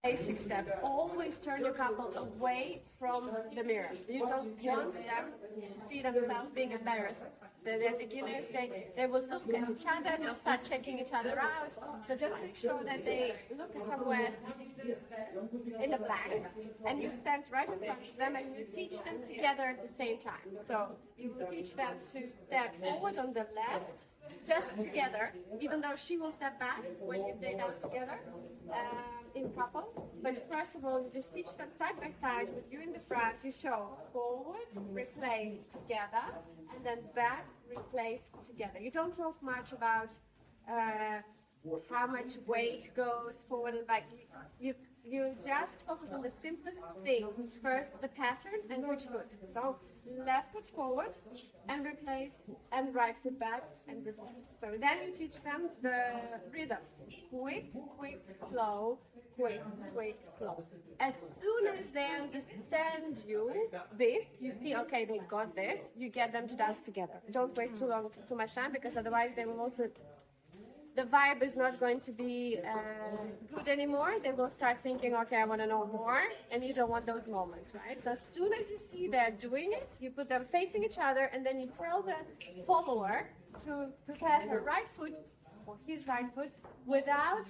Basic step, always turn your couple away from the mirror. You don't want them to see themselves being embarrassed. They're beginners, they will look at each other, they'll start checking each other out. So just make sure that they look somewhere in the back, and you stand right in front of them and you teach them together at the same time. So you will teach them to step forward on the left, just together, even though she will step back when they dance together. In couple, but first of all, you just teach them side by side with you in the front. You show forward, replace together, and then back, replace together. You don't talk much about how much weight goes forward and back. You just focus on the simplest things. First, the pattern and which foot. So left foot forward and replace, and right foot back and replace. So then you teach them the rhythm. Quick, quick, slow, quick, quick, slow. As soon as they understand you see, okay, they got this, you get them to dance together. Don't waste too much time, because otherwise they will also, the vibe is not going to be good anymore. They will start thinking, okay, I want to know more, and you don't want those moments, right? So as soon as you see they're doing it, you put them facing each other, and then you tell the follower to prepare her right foot, or his right foot, without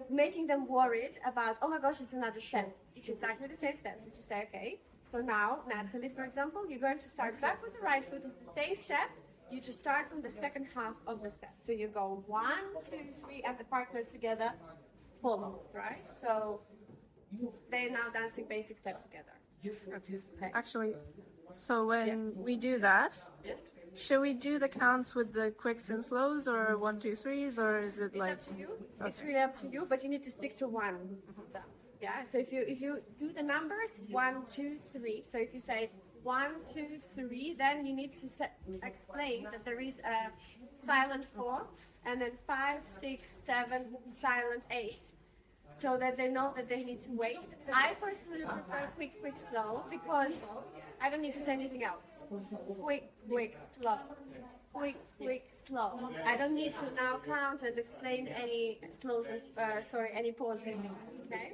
making them worried about, oh my gosh, it's another step. It's exactly the same steps. So you say, okay, so now, Natalie, for example, you're going to start back with the right foot. It's the same step. You just start from the second half of the step. So you go 1, 2, 3, and the partner together follows, right? So they're now dancing basic step together. Okay. Actually, so when we do that, should we do the counts with the quicks and slows, or 1, 2, 3s, or is it like? It's up to you. Okay. It's really up to you, but you need to stick to one. Yeah. So if you do the numbers 1, 2, 3. So if you say 1, 2, 3, then you need to explain that there is a silent 4, and then 5, 6, 7, silent 8. So that they know that they need to wait. I personally prefer quick, quick, slow, because I don't need to say anything else. Quick, quick, slow. Quick, quick, slow. I don't need to now count and explain any slows, any pauses. Okay.